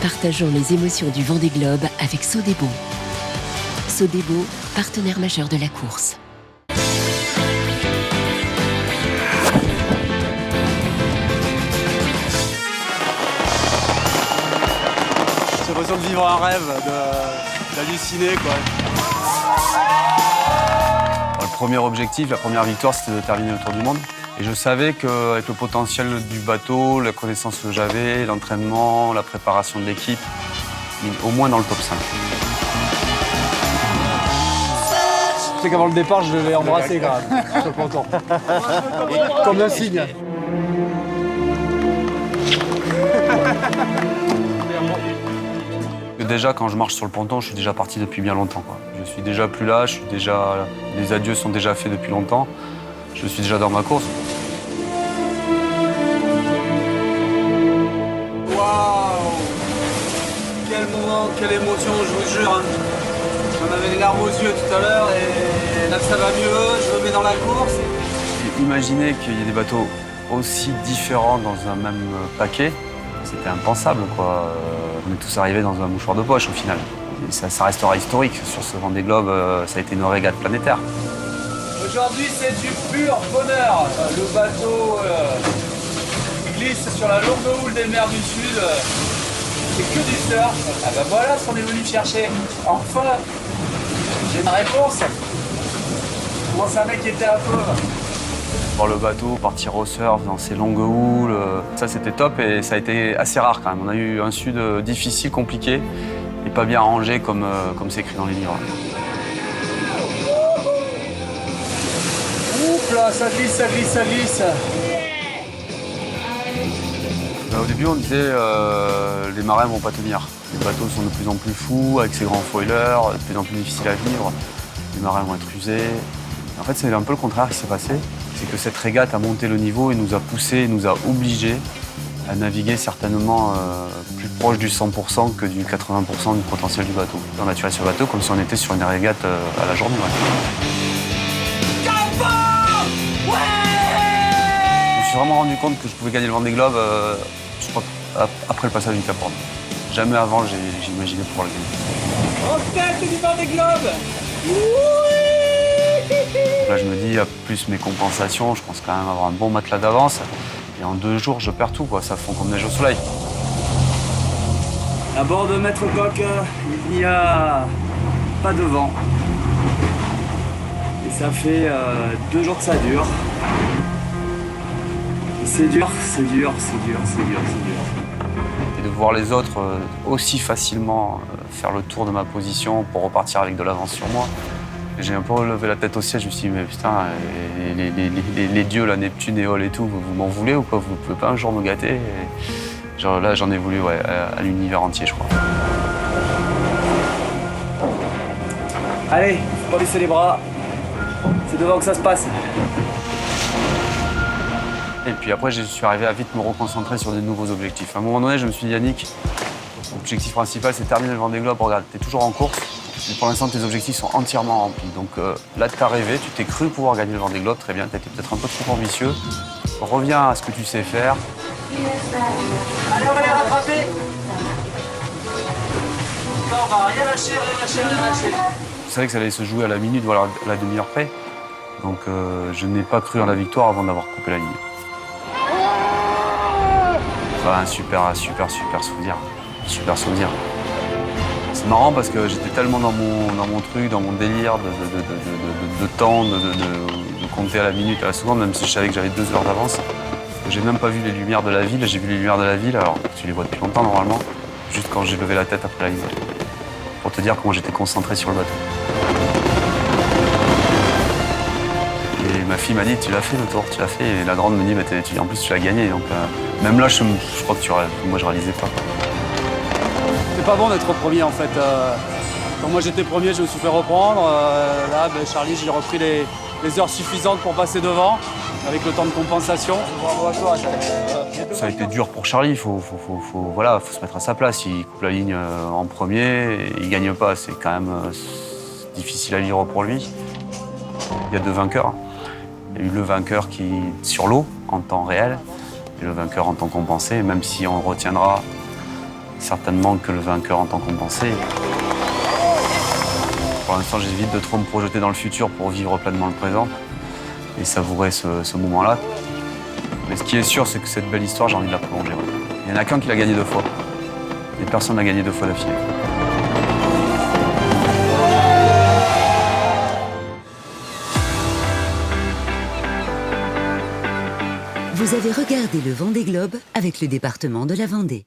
Partageons les émotions du Vendée Globe avec Sodebo. Sodebo, partenaire majeur de la course. J'ai l'impression de vivre un rêve, d'halluciner, quoi. Le premier objectif, la première victoire, c'était de terminer le Tour du Monde. Et je savais qu'avec le potentiel du bateau, la connaissance que j'avais, l'entraînement, la préparation de l'équipe, au moins dans le top 5. Je sais qu'avant le départ, je devais embrasser quand même. Je suis content. Comme un signe. Déjà, quand je marche sur le ponton, je suis déjà parti depuis bien longtemps, quoi. Je suis déjà plus là, les adieux sont déjà faits depuis longtemps. Je suis déjà dans ma course. Waouh! Quel moment, quelle émotion, je vous jure. Hein. J'en avais les larmes aux yeux tout à l'heure et là ça va mieux, je me mets dans la course. Imaginer qu'il y ait des bateaux aussi différents dans un même paquet, c'était impensable, quoi. On est tous arrivés dans un mouchoir de poche au final. Et ça restera historique. Sur ce Vendée Globe, ça a été une régate planétaire. Aujourd'hui, c'est du pur bonheur. Le bateau glisse sur la longue houle des mers du Sud. C'est que du surf. Ah bah voilà ce qu'on est venu chercher. Enfin, j'ai ma réponse. Moi, c'est un mec qui était un peu... Voir le bateau partir au surf dans ces longues houles, ça c'était top et ça a été assez rare quand même. On a eu un sud difficile, compliqué et pas bien rangé comme c'est écrit dans les livres. Oups là, ça glisse, ça glisse, ça glisse. Au début on disait les marins vont pas tenir. Les bateaux sont de plus en plus fous avec ces grands foilers, de plus en plus difficiles à vivre. Les marins vont être usés. En fait c'est un peu le contraire qui s'est passé. C'est que cette régate a monté le niveau et nous a poussé, nous a obligés à naviguer certainement plus proche du 100% que du 80% du potentiel du bateau. On a tiré sur le bateau comme si on était sur une régate à la journée. Ouais. Je me suis vraiment rendu compte que je pouvais gagner le Vendée Globe, je crois, après le passage du Cap Horn. Jamais avant j'imaginais pouvoir le gagner. En tête du Vendée Globe. Là, je me dis, plus mes compensations, je pense quand même avoir un bon matelas d'avance. Et en 2 jours, je perds tout, quoi. Ça fond comme neige au soleil. À bord de Maître Coq, il n'y a pas de vent. Et ça fait 2 jours que ça dure. Et c'est dur, c'est dur, c'est dur, c'est dur, c'est dur. Et de voir les autres aussi facilement faire le tour de ma position pour repartir avec de l'avance sur moi. J'ai un peu relevé la tête au ciel, je me suis dit, mais putain, les dieux, la Neptune, Éole et tout, vous m'en voulez ou quoi? Vous pouvez pas un jour me gâter? Et genre, là, j'en ai voulu ouais, à l'univers entier, je crois. Allez, faut pas baisser les bras. C'est devant que ça se passe. Et puis après, je suis arrivé à vite me reconcentrer sur des nouveaux objectifs. À un moment donné, je me suis dit, Yannick, l'objectif principal, c'est terminer le Vendée Globe. Regarde, t'es toujours en course. Mais pour l'instant, tes objectifs sont entièrement remplis. Donc là, tu as rêvé, tu t'es cru pouvoir gagner le Vendée Globe, très bien, tu étais peut-être un peu trop ambitieux. Reviens à ce que tu sais faire. Allez, on va les rattraper. Non, on va rien lâcher, rien lâcher, rien lâcher. Je savais que ça allait se jouer à la minute, voilà, à la demi-heure près. Donc je n'ai pas cru en la victoire avant d'avoir coupé la ligne. Enfin, un super souvenir. Super souvenir. C'est marrant parce que j'étais tellement dans mon truc, dans mon délire de temps, de compter à la minute, à la seconde, même si je savais que j'avais 2 heures d'avance. J'ai même pas vu les lumières de la ville. J'ai vu les lumières de la ville, alors tu les vois depuis longtemps normalement, juste quand j'ai levé la tête après la ligne. Pour te dire comment j'étais concentré sur le bateau. Et ma fille m'a dit, tu l'as fait le tour, tu l'as fait. Et la grande me dit, bah, en plus tu l'as gagné. Donc même là, je crois que moi je réalisais pas. C'est pas bon d'être premier en fait. Quand moi j'étais premier, je me suis fait reprendre. Là, Charlie, j'ai repris les heures suffisantes pour passer devant, avec le temps de compensation. Bravo à toi. Ça a été dur pour Charlie, voilà, faut se mettre à sa place. Il coupe la ligne en premier, il gagne pas, c'est quand même difficile à vivre pour lui. Il y a 2 vainqueurs. Il y a eu le vainqueur qui sur l'eau, en temps réel, et le vainqueur en temps compensé, même si on retiendra certainement que le vainqueur entend compenser. Pour l'instant, j'évite de trop me projeter dans le futur pour vivre pleinement le présent et savourer ce moment-là. Mais ce qui est sûr, c'est que cette belle histoire, j'ai envie de la prolonger. Ouais. Il n'y en a qu'un qui l'a gagné 2 fois. Et personne n'a gagné 2 fois d'affilée. Vous avez regardé le Vendée Globe avec le département de la Vendée.